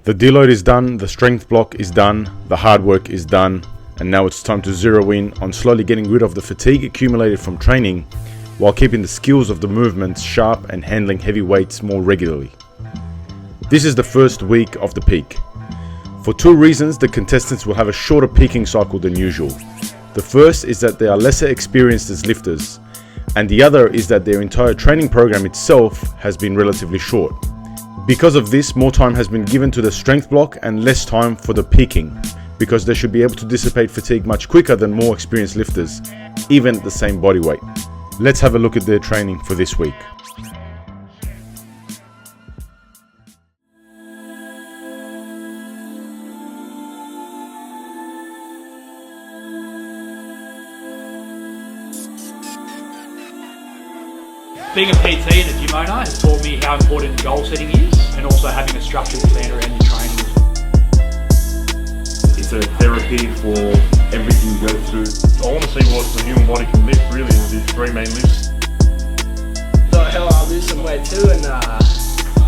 The deload is done, the strength block is done, the hard work is done, and now it's time to zero in on slowly getting rid of the fatigue accumulated from training while keeping the skills of the movements sharp and handling heavy weights more regularly. This is the first week of the peak. For two reasons, the contestants will have a shorter peaking cycle than usual. The first is that they are lesser experienced as lifters, and the other is that their entire training program itself has been relatively short. Because of this, more time has been given to the strength block and less time for the peaking, because they should be able to dissipate fatigue much quicker than more experienced lifters, even at the same body weight. Let's have a look at their training for this week. Being a PT and a gym owner has taught me how important goal setting is, and also having a structured plan around your training. It's a therapy for everything you go through. I want to see what the human body can lift really in these three main lifts. So hell, I'll lose some weight too, and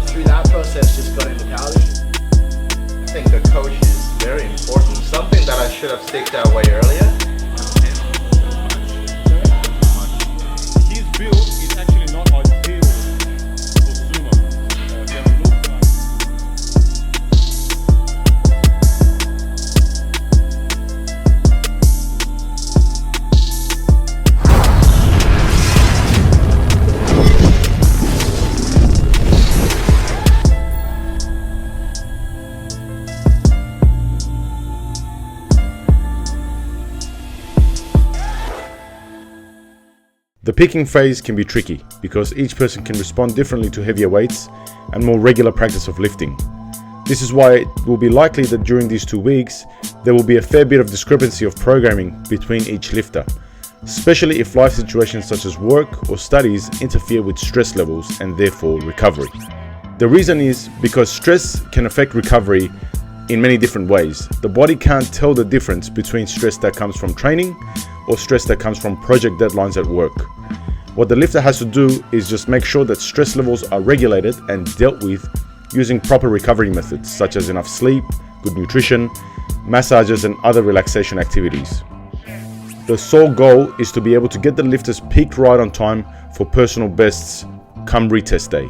through that process just got into powerlifting. I think the coach is very important. Something that I should have sticked that way earlier. His build is actually not ideal for sumo. The peaking phase can be tricky because each person can respond differently to heavier weights and more regular practice of lifting. This is why it will be likely that during these 2 weeks, there will be a fair bit of discrepancy of programming between each lifter, especially if life situations such as work or studies interfere with stress levels and therefore recovery. The reason is because stress can affect recovery in many different ways. The body can't tell the difference between stress that comes from training or stress that comes from project deadlines at work. What the lifter has to do is just make sure that stress levels are regulated and dealt with using proper recovery methods such as enough sleep, good nutrition, massages and other relaxation activities. The sole goal is to be able to get the lifters peaked right on time for personal bests come retest day.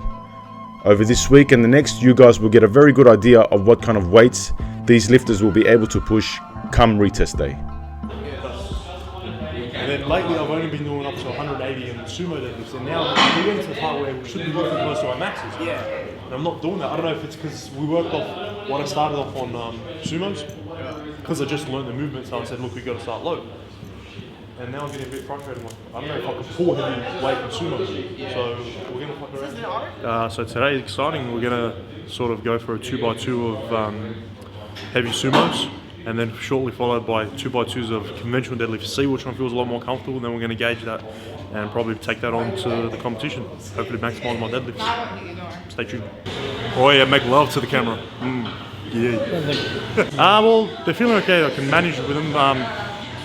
Over this week and the next, you guys will get a very good idea of what kind of weights these lifters will be able to push come retest day. And then lately I've only been doing up to 180 in sumo deadlifts, and now we're getting to the part where we should be working close to our maxes. Yeah. And I'm not doing that. I don't know if it's because we worked off what I started off on sumos, because I just learned the movement, so I said, look, we've got to start low. And now I'm getting a bit frustrated. I'm like, I don't know if I can pull heavy weight in sumo. So we're going to fuck around. So today is exciting. We're going to sort of go for a 2x2 of heavy sumos, and then shortly followed by 2x2s of conventional deadlifts. See which one feels a lot more comfortable, and then we're going to gauge that and probably take that on to the competition. Hopefully maximise my deadlifts. Stay tuned. Oh yeah, make love to the camera. Yeah. Well, they're feeling okay. I can manage with them.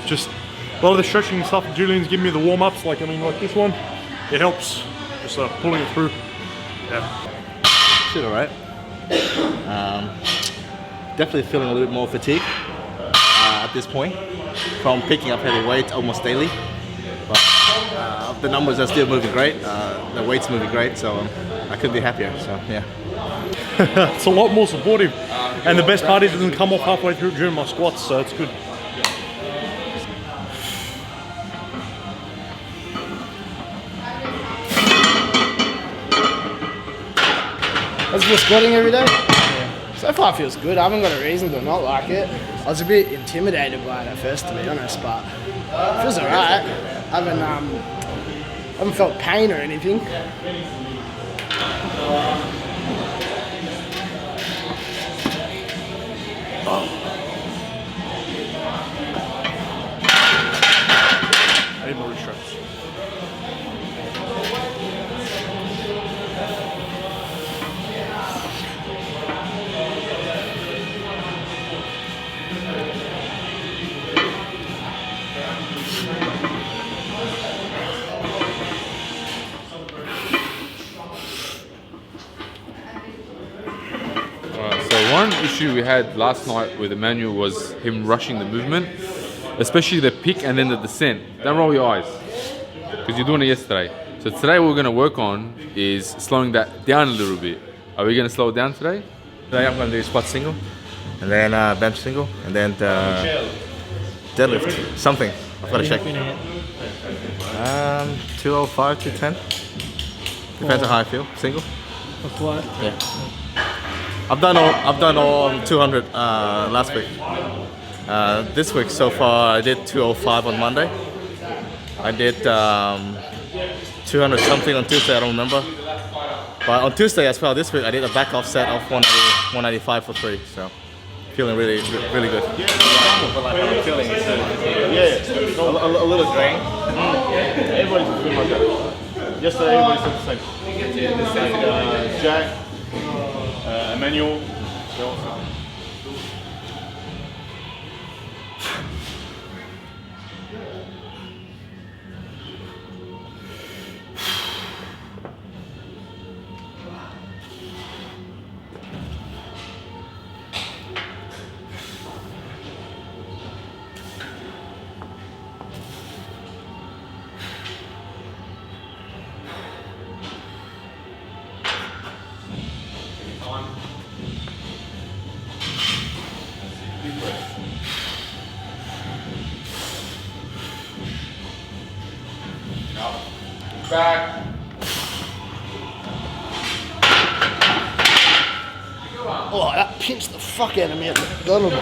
Just a lot of the stretching and stuff. Julian's giving me the warm-ups, like this one. It helps. Just pulling it through. Yeah. Should alright. Definitely feeling a little bit more fatigue at this point from picking up heavy weights almost daily. But the numbers are still moving great. The weight's moving great, so I couldn't be happier. So yeah. It's a lot more supportive, and the best part is it doesn't come off halfway through during my squats, so it's good. How's your squatting every day? Yeah. So far it feels good. I haven't got a reason to not like it. I was a bit intimidated by it at first, to be honest, but it feels alright. I haven't felt pain or anything. I need more restraints. issue we had last night with Emmanuel was him rushing the movement, especially the pick and then the descent. Don't roll your eyes, because you're doing it yesterday. So today what we're going to work on is slowing that down a little bit. Are we going to slow it down today? Today I'm going to do squat single, and then bench single, and then deadlift, something. I've got to check. 205, 210. Depends on how I feel. Single. Yeah. I've done all 200 last week. This week so far I did 205 on Monday. I did 200 something on Tuesday. I don't remember. But on Tuesday as well, this week I did a back off set of 195 for 3. So feeling really good. Yeah, a little drain. Everybody's feeling like that. Yesterday, everybody said the same. Jack, Emmanuel, they all said. Back. Oh, that pinched the fuck out of me at the bottom.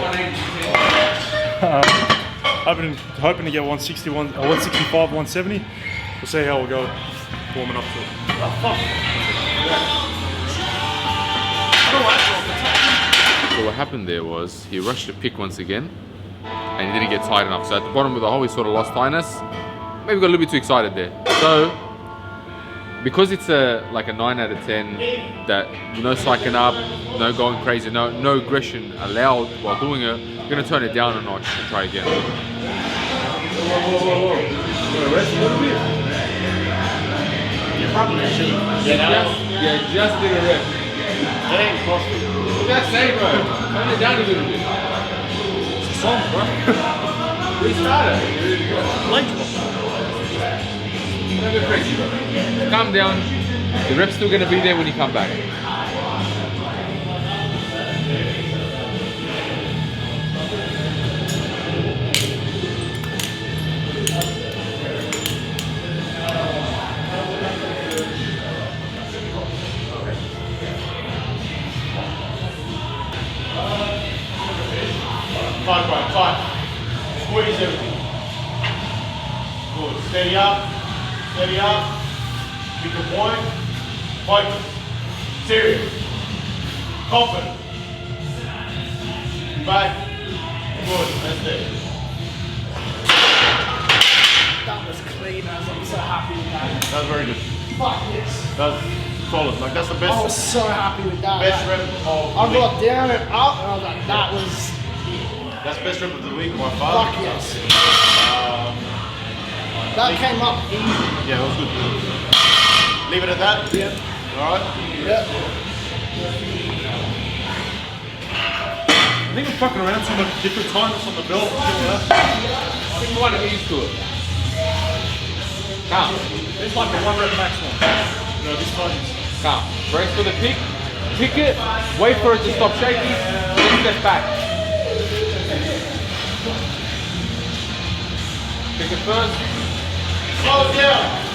Hoping to get 161 or 165, 170. We'll see how we'll go warming up to it. So what happened there was he rushed the pick once again and he didn't get tight enough. So at the bottom of the hole he sort of lost tightness. Maybe got a little bit too excited there. So because it's like a 9 out of 10, that no psyching up, no going crazy, no aggression allowed while doing it, you're gonna turn it down a notch and try again. Whoa. Rest a little bit. You probably should. Just did a rep. That ain't CrossFit. That's safe, bro. Turn it down a little bit. It's a song, bro. Restart it. Like Don't go crazy, bro. Calm down. The rep's still gonna be there when you come back. Tight, bro, tight. Squeeze everything. Good. Steady up. Steady up. Pick a point. Focus. Serious. Confident. Back. Good. That's it. That was clean, as I'm so happy with that. That was very good. Fuck yes. That's solid. Like that's the I was best. so happy with that. Best Like, rep of I the got week. down and up and I was like, that was That's best rep of the week by far. fuck yes. That came up easy. Yeah, that was good. Leave it at that. Yep. All right. Yep. I think we're fucking around some different tightness on the belt. I think you want to get used to it. Calm. It's like a 1 rep maximum. No, this tightness. Calm. Brace for the pick. Pick it. Wait for it to stop shaking. Then step back. Pick it first. Slow it down.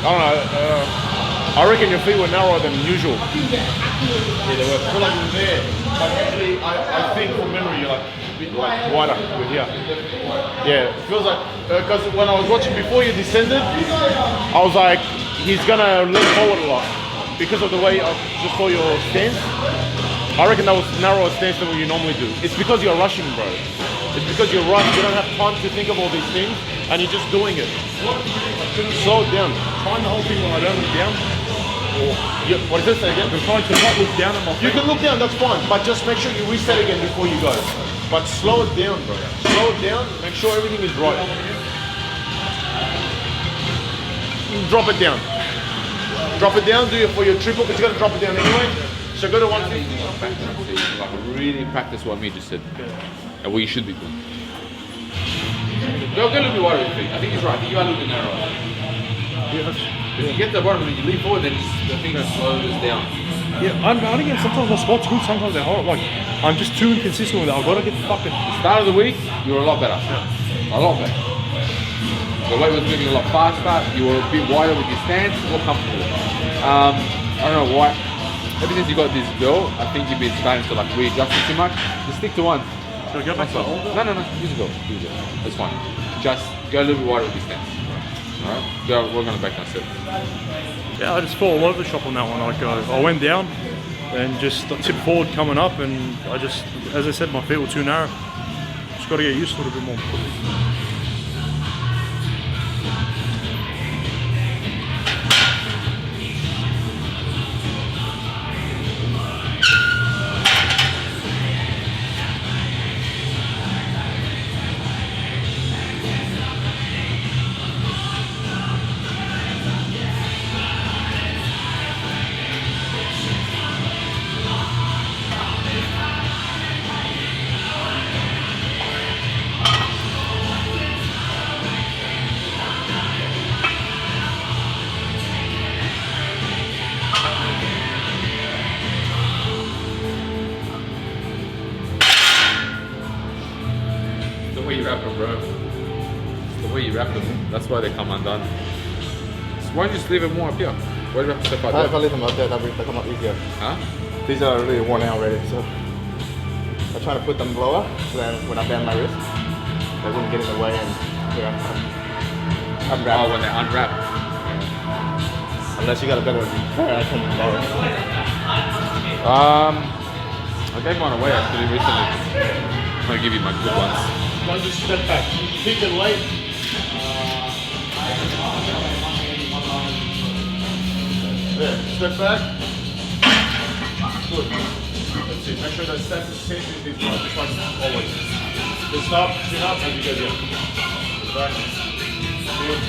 I don't know. I reckon your feet were narrower than usual. Yeah, they were. I feel like you were there. But usually, I think from memory, you're like a bit like wider with here. Yeah, it feels like because when I was watching before you descended, I was like, he's gonna lean forward a lot because of the way I just saw your stance. I reckon that was narrower stance than what you normally do. It's because you're rushing, bro. It's because you're rushed. You don't have time to think of all these things, and you're just doing it. Slow it down. Find the whole thing while I don't look down. What is this again? I'm trying to not look down at my feet. You can look down, that's fine. But just make sure you reset again before you go. But slow it down, bro. Slow it down. Make sure everything is right. Drop it down. Drop it down. Do it for your triple because you got to drop it down anyway. So go to 150. Like really practice what me just said, and what you should be doing. Go a little bit wider with your feet. I think he's right. I think you are a little bit narrow. If you get to the bottom and you lean forward, then the thing slows down. Yeah, I don't get sometimes my spot's good, sometimes they're horrible. Like, I'm just too inconsistent with it. I've got to get the fucking. Start of the week, you were a lot better. Yeah. A lot better. The weight was moving a lot faster. You were a bit wider with your stance, more comfortable. I don't know why. Ever since you got this belt, I think you've been starting to like readjust it too much. Just stick to one. Should I go back to the old belt? No. Use a belt. That's fine. Just go a little bit wider with your stance. Alright? We're going to back down set. Yeah, I just fell all over the shop on that one. Like, I went down and just tipped forward coming up, and I just, as I said, my feet were too narrow. Just got to get used to it a bit more. That's why they come undone. So why don't you just leave it more up here? Why do you have to step out there? If I leave them up there, they'll come up easier. Huh? These are really worn out already, so I'm trying to put them lower so that when I bend my wrist, they wouldn't get in the way and unwrap. Oh, when they unwrap. Unless you got a better pair, I can lower it. I gave mine away actually recently. I'm gonna give you my good ones. Don't just step back. Keep it late. Yeah, step back. Good. That's it. Make sure that stance is the same as this one. This one always. Just up, chin up, and you go down. Back. Good.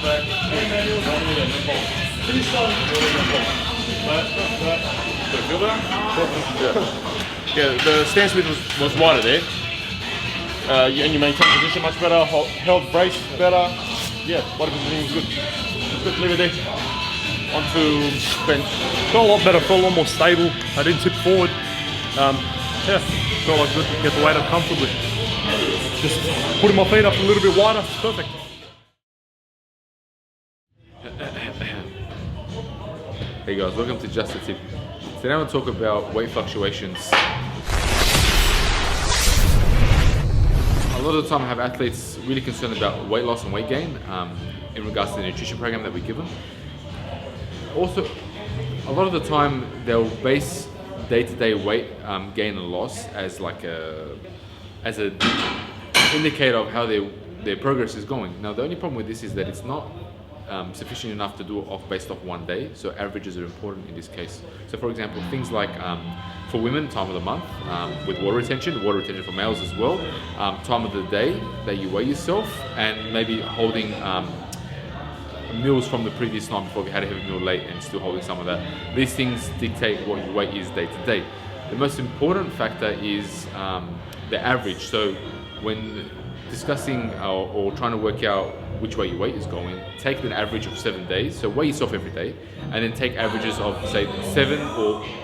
Back. Finish on. Back. Feel that? Yeah, the stance width was wider there. And you maintain position much better, held brace better. Yeah, body positioning was good. It's good to leave it there. Onto bench. Felt a lot better, felt a lot more stable. I didn't tip forward. Yeah, felt like good to get the weight up comfortably. Just putting my feet up a little bit wider, it's perfect. Hey guys, welcome to Just a Tip. Today I want to talk about weight fluctuations. A lot of the time I have athletes really concerned about weight loss and weight gain in regards to the nutrition program that we give them. Also, a lot of the time they'll base day-to-day weight gain and loss as like as an indicator of how their progress is going. Now the only problem with this is that it's not sufficient enough to do it based off one day, so averages are important in this case. So for example, things like for women, time of the month, with water retention for males as well, time of the day that you weigh yourself, and maybe holding meals from the previous night before you had a heavy meal late and still holding some of that. These things dictate what your weight is day to day. The most important factor is the average. So when discussing or trying to work out which way your weight is going, take an average of 7 days, so weigh yourself every day, and then take averages of say 7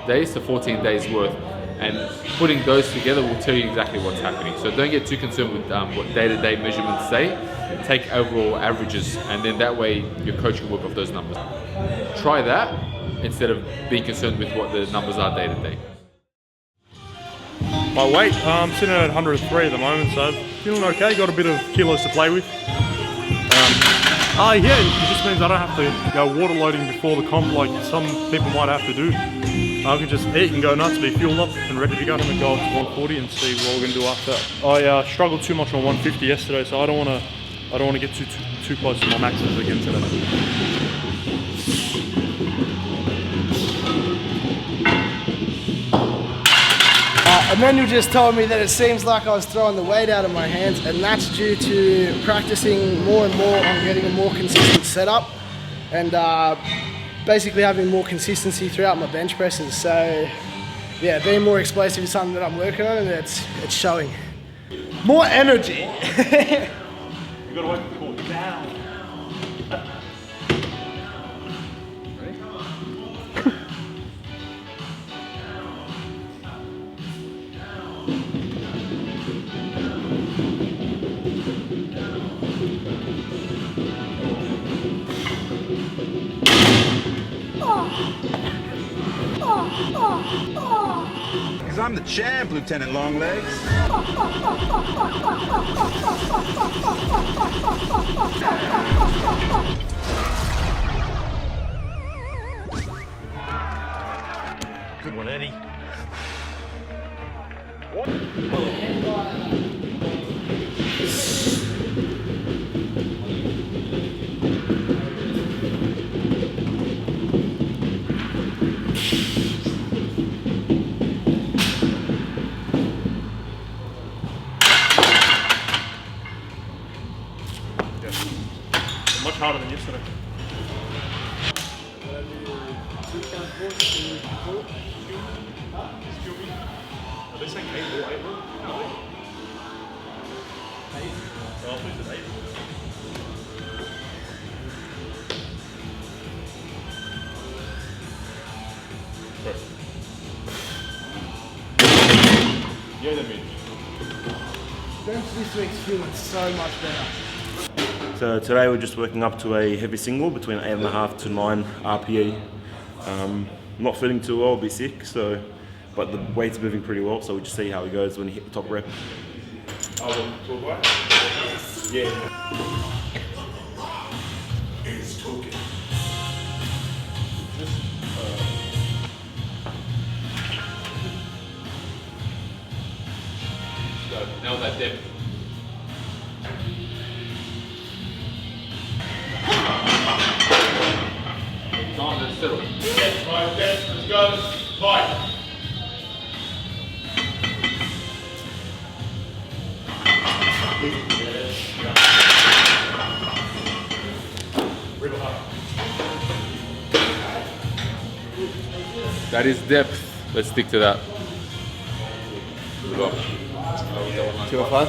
days to 14 days worth, and putting those together will tell you exactly what's happening. So don't get too concerned with what day-to-day measurements say. Take overall averages, and then that way your coach can work off those numbers. Try that instead of being concerned with what the numbers are day to day. My weight, I'm sitting at 103 at the moment, so feeling okay. Got a bit of kilos to play with. Yeah, it just means I don't have to go water loading before the comp like some people might have to do. I can just eat and go nuts, be fueled up and ready to go. I'm going to go up to 140 and see what we're going to do after that. I struggled too much on 150 yesterday, so I don't want to I don't want to get too close to my maxes again today. And then you just told me that it seems like I was throwing the weight out of my hands, and that's due to practicing more and more on getting a more consistent setup and basically having more consistency throughout my bench presses. So yeah, being more explosive is something that I'm working on, and it's showing. More energy. You gotta wait for the ball down. Because I'm the champ, Lieutenant Longlegs. Good one, Eddie. Much harder than yesterday. Are they saying 8 or 8? No. 8. Oh, I thought it said 8. Yeah, that means. Bench this week's feeling so much better. So today we're just working up to a heavy single between 8.5 to 9 RPE. Not feeling too well, a bit sick, so but the weight's moving pretty well, so we'll just see how it goes when you hit the top rep. Yeah. Now that depth. Time to settle. Yes, right, yes, let's go. Fight. That is depth. Let's stick to that. Good luck. 205.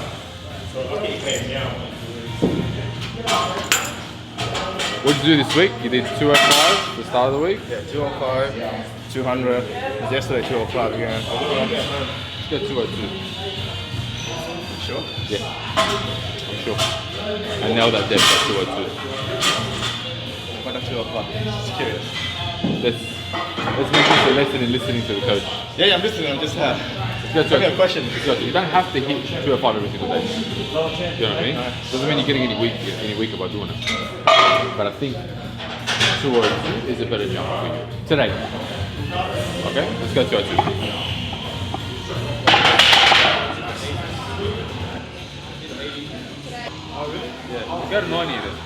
What did you do this week? You did 205 the start of the week? Yeah, 205, 200. Yesterday 205 again. Let's go 202. Sure? Yeah, I'm sure. I nailed that depth at 202. Why not 205? Just curious. Let's make this a lesson in listening to the coach. Yeah, I'm listening. I'm just Let's go I have a question. You don't have to hit 205 every single day. You know what I mean? Doesn't mean you're getting any weaker by doing it. But I think 202 is a better jump for you today. Okay, let's go 202. Oh really? Yeah. Go to 90 then.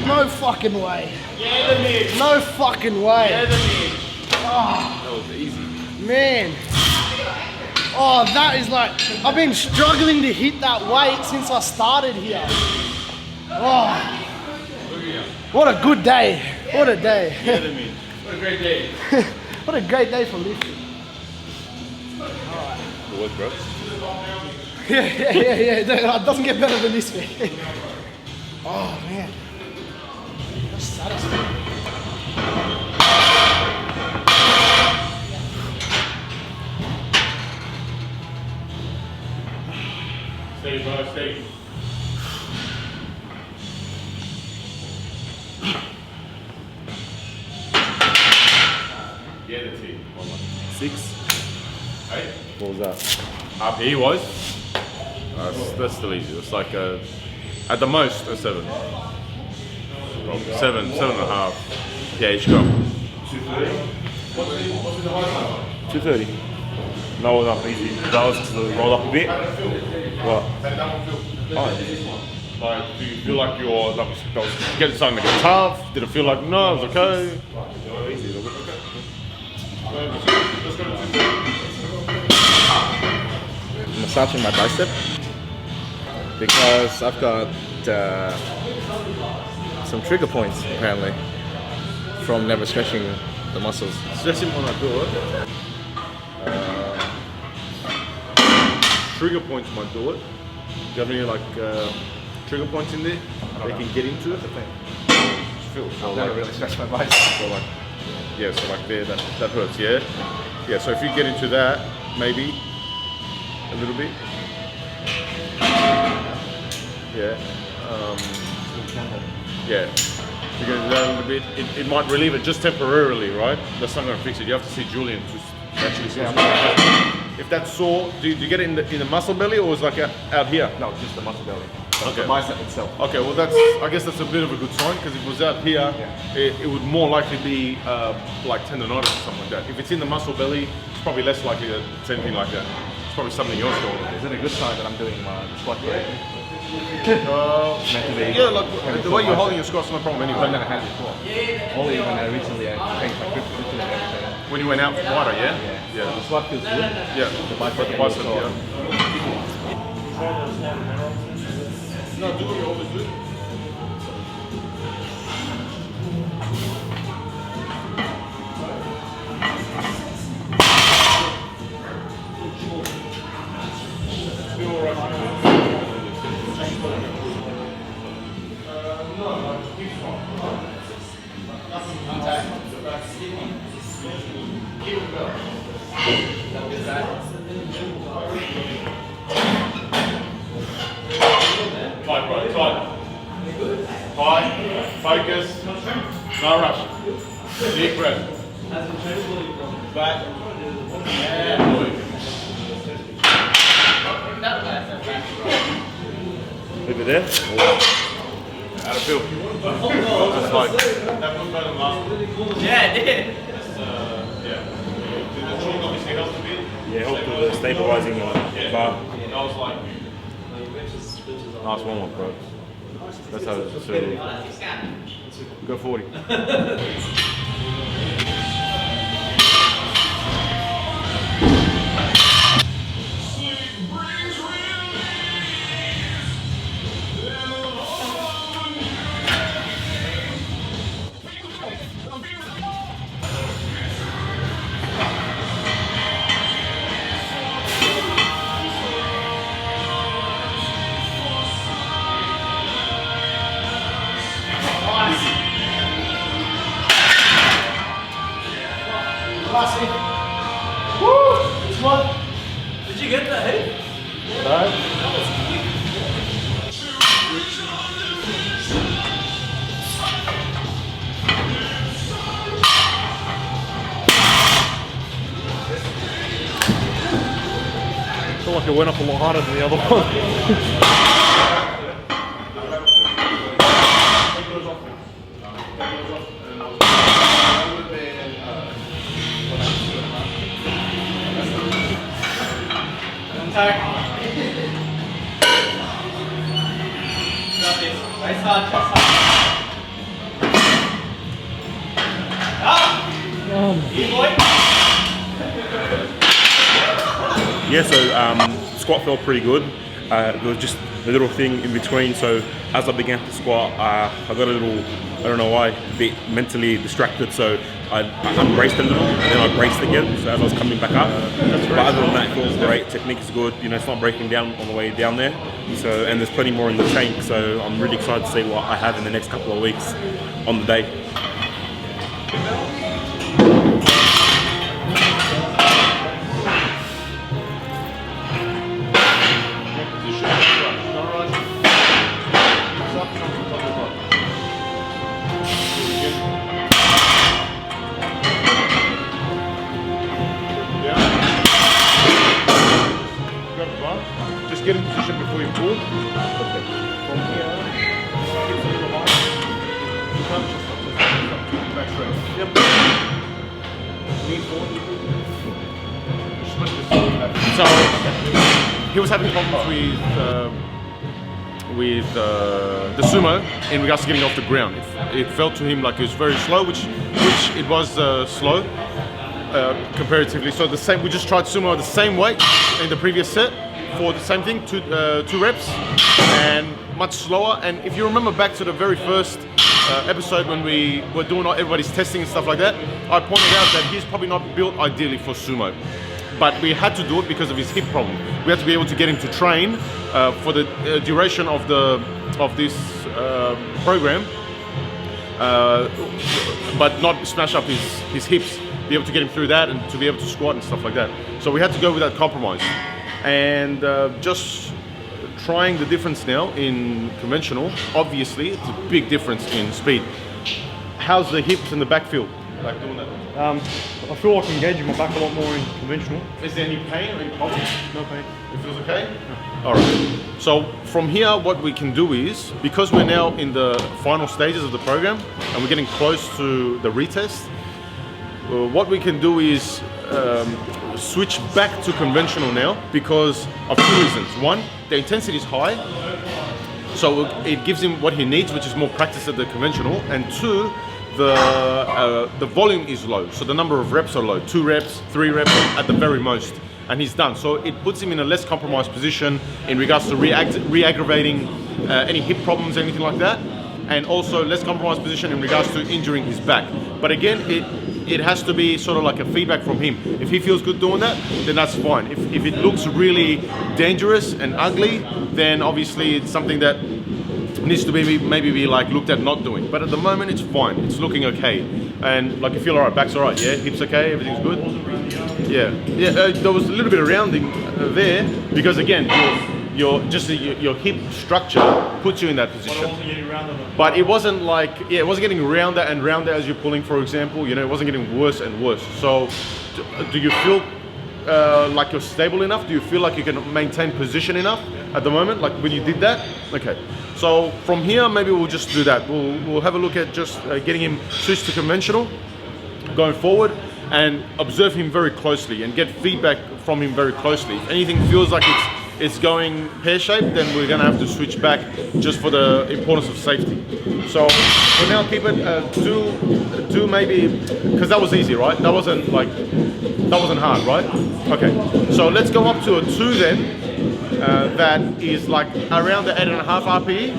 No fucking way. Yeah, the mid. No fucking way. Yeah, the mid. That was easy. Man. Oh, that is like, I've been struggling to hit that weight since I started here. Oh. What a good day. What a day. Yeah, the mid. What a great day. What a great day for lifting. Good work, bro. Yeah. It doesn't get better than this week. Oh, man. That's satisfying. Stay, bro, stay. 6. Hey? What was that? RPE wise, that's still easy. It's like at the most a 7. Well, 7, 7.5. Yeah, each go. 230. No, not easy. That was because it rolled up a bit. What? Like, do you feel like that was getting something to get tough? Did it feel like no, it was okay? Massaging my bicep because I've got some trigger points apparently from never stretching the muscles. Especially when I do it. Trigger points might do it. Do you have any like trigger points in there they can get into? That's the thing. I've never really stretched my bicep. So like, yeah, so like there, that hurts, yeah? Yeah, so if you get into that, maybe a little bit. Yeah. Yeah. If you get into that a little bit, it might relieve it just temporarily, right? That's not going to fix it. You have to see Julian to actually see if that's sore. Do you get it in the muscle belly or is it like out here? No, just the muscle belly. Okay. The bicep itself. Okay, well I guess that's a bit of a good sign because if it was out here, it would more likely be like tendonitis or something like that. If it's in the muscle belly, it's probably less likely that it's anything like that. It's probably something else going on. Is it a good sign that I'm doing my squat correctly? Yeah, like the way you're holding your squat's no problem anyway. I've never had it before. Only when I recently changed my grip position and everything. When you went out wider, yeah? Yeah. The squat feels good. Yeah. The bicep, yeah. No, do what you always do. Tight, bro, tight. Tight, focus, no rush. Deep breath. Back. And move. Leave it there. How'd it feel? Just like that was better than last one. Yeah, it did. Yeah. Did the chalk obviously help a bit? Yeah, helped with the stabilizing bar. That was like nice warm up, bro. That's how it's go 40. Did you get that head? I feel like it went up a lot harder than the other one. Nice hard, nice hard. Yeah, so squat felt pretty good. There was just a little thing in between. So as I began to squat, I got a little, I don't know why, a bit mentally distracted. So I unbraced a little and then I braced again. So as I was coming back up, but other than that, it feels great. Technique is good. You know, it's not breaking down on the way down there. So and there's plenty more in the tank. So I'm really excited to see what I have in the next couple of weeks on the day. position before you pull. Okay. From here, hips a little higher. You can't just stop, back straight. Yep. Knees forward. So he was having problems with the sumo in regards to getting off the ground. It felt to him like it was very slow, which it was slow comparatively. So the same, we just tried sumo the same weight in the previous set for the same thing, two reps, and much slower. And if you remember back to the very first episode when we were doing everybody's testing and stuff like that, I pointed out that he's probably not built ideally for sumo. But we had to do it because of his hip problem. We had to be able to get him to train for the duration of this program, but not smash up his hips. Be able to get him through that and to be able to squat and stuff like that. So we had to go with that compromise, and just trying the difference now in conventional. Obviously, it's a big difference in speed. How's the hips and the back feel? Like doing that? I feel like I'm engaging my back a lot more in conventional. Is there any pain or any problems? No pain. It feels okay? Yeah. All right. So from here, what we can do is, because we're now in the final stages of the program and we're getting close to the retest, what we can do is switch back to conventional now because of two reasons. One, the intensity is high, so it gives him what he needs, which is more practice at the conventional, and two, the volume is low, so the number of reps are low. 2 reps, 3 reps at the very most, and he's done. So it puts him in a less compromised position in regards to re-aggravating any hip problems, anything like that, and also less compromised position in regards to injuring his back. But again, it has to be sort of like a feedback from him. If he feels good doing that, then that's fine. If it looks really dangerous and ugly, then obviously it's something that needs to be maybe be like looked at not doing. But at the moment it's fine, it's looking okay. And like you feel alright, back's alright, yeah? Hips okay, everything's good? Yeah, there was a little bit of rounding there because again, your hip structure puts you in that position. But it wasn't like, it wasn't getting rounder and rounder as you're pulling, for example, you know, it wasn't getting worse and worse. So do you feel like you're stable enough? Do you feel like you can maintain position enough at the moment, like when you did that? Okay. So from here, maybe we'll just do that. We'll have a look at just getting him switched to conventional going forward and observe him very closely and get feedback from him very closely. If anything feels like it's going pear-shaped, then we're gonna have to switch back just for the importance of safety. So for now, keep it two maybe, because that was easy, right? That wasn't hard, right? Okay, so let's go up to a 2 then. That is like around the 8.5 RPE,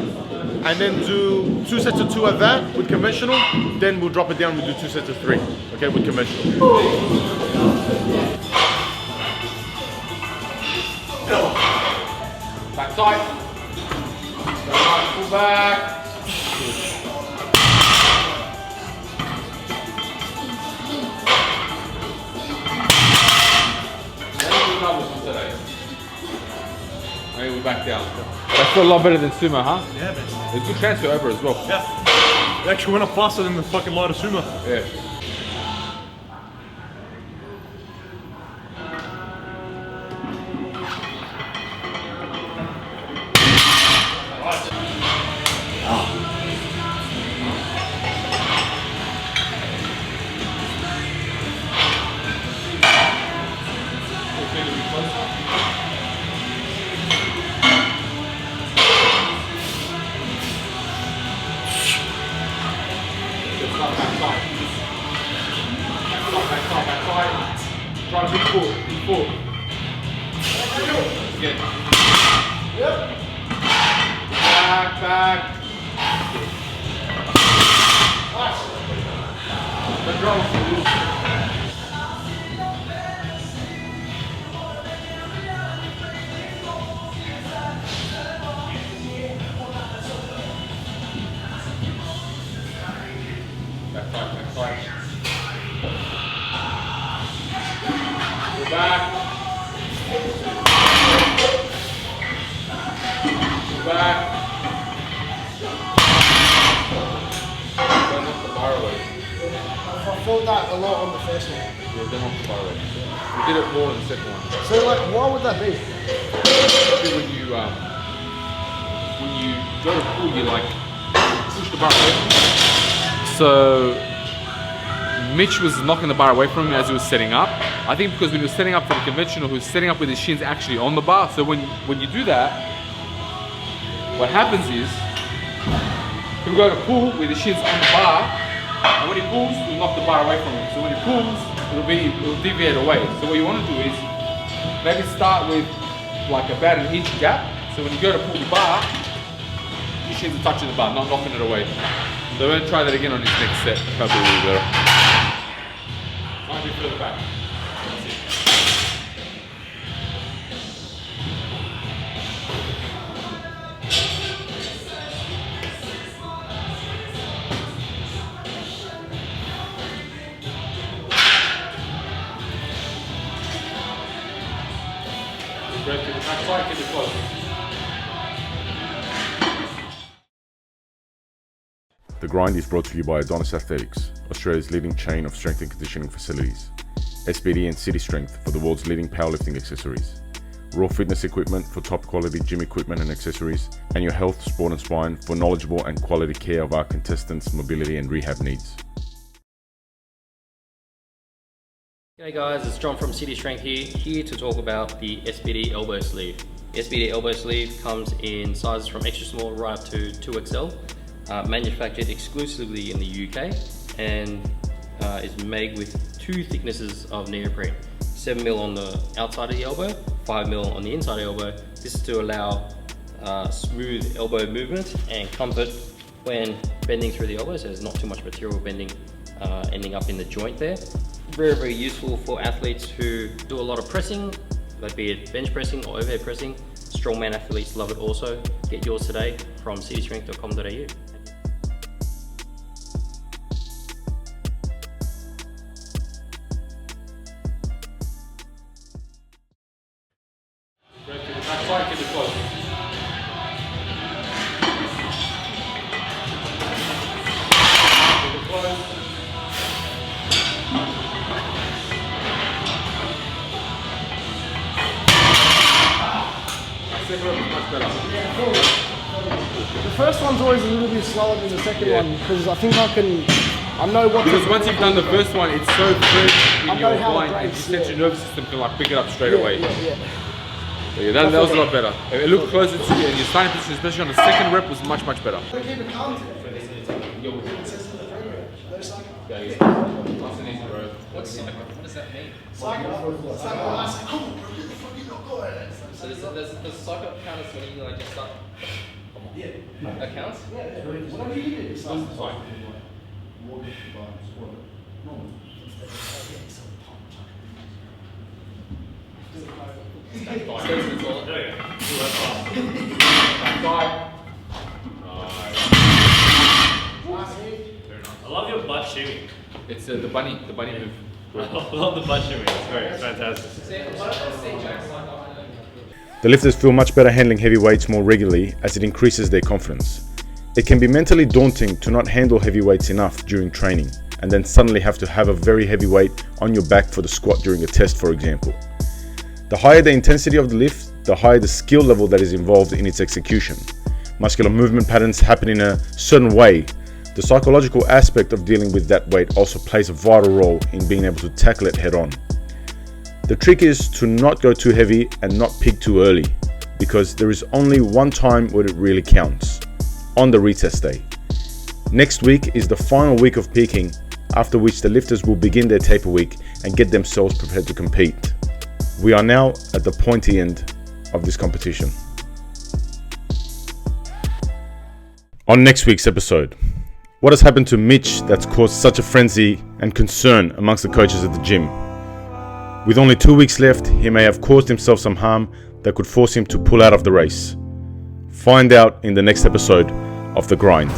and then do 2 sets of 2 at that with conventional, then we'll drop it down and we'll do 2 sets of 3, okay, with conventional. Back tight. Pull back. Maybe we're back down. That's still a lot better than sumo, huh? Yeah, man. There's good transfer over as well. Yeah. It actually went up faster than the fucking lighter sumo. Yeah. Try to be forward. Again. Yep. Back. Nice. The drone. Back tight. Back. Back. Then off the bar away. I felt that a lot on the first one. Yeah, then off the bar away. We did it more in the second one. So like, why would that be? especially when you go to pull, you like push the bar away from you. So Mitch was knocking the bar away from him as he was setting up. I think because when he was setting up for the conventional, he was setting up with his shins actually on the bar. So when you do that, what happens is he'll go to pull with his shins on the bar, and when he pulls, he'll knock the bar away from him. So when he pulls, it'll deviate away. So what you want to do is maybe start with like about an inch gap. So when you go to pull the bar, your shins are touching the bar, not knocking it away. So we're going to try that again on his next set. Probably a little better. Might be further back. That's it. Grab to the back side, keep it close. The Grind is brought to you by Adonis Athletics, Australia's leading chain of strength and conditioning facilities. SBD and City Strength for the world's leading powerlifting accessories. Raw Fitness equipment for top quality gym equipment and accessories. And your Health, Sport and Spine for knowledgeable and quality care of our contestants' mobility and rehab needs. Hey guys, it's John from City Strength here to talk about the SBD elbow sleeve. The SBD elbow sleeve comes in sizes from extra small right up to 2XL. Manufactured exclusively in the UK and is made with 2 thicknesses of neoprene. 7mm on the outside of the elbow, 5mm on the inside of the elbow. This is to allow smooth elbow movement and comfort when bending through the elbow, so there's not too much material bending ending up in the joint there. Very, very useful for athletes who do a lot of pressing, be it bench pressing or overhead pressing. Strongman athletes love it also. Get yours today from citystrength.com.au. Backside, keep it close. Keep it close. Second one is much better. The first one's always a little bit slower than the second one because I think I know what Because to once you've done the first one, it's so fresh in I know your how mind, it and breaks, your yeah. nervous system can like pick it up straight away. Yeah. Yeah, that was a lot better. It looked closer to you, and your starting position, especially on the second rep, was much better. Keep it calm. What does that mean? So there's cycle counters when you like just start accounts? Whatever you do. I love your butt shimmy. It's the bunny move. I love the butt shimmy. It's fantastic. The lifters feel much better handling heavy weights more regularly as it increases their confidence. It can be mentally daunting to not handle heavy weights enough during training and then suddenly have to have a very heavy weight on your back for the squat during a test, for example. The higher the intensity of the lift, the higher the skill level that is involved in its execution. Muscular movement patterns happen in a certain way. The psychological aspect of dealing with that weight also plays a vital role in being able to tackle it head on. The trick is to not go too heavy and not peak too early, because there is only one time where it really counts, on the retest day. Next week is the final week of peaking, after which the lifters will begin their taper week and get themselves prepared to compete. We are now at the pointy end of this competition. On next week's episode, what has happened to Mitch that's caused such a frenzy and concern amongst the coaches at the gym? With only 2 weeks left, he may have caused himself some harm that could force him to pull out of the race. Find out in the next episode of The Grind.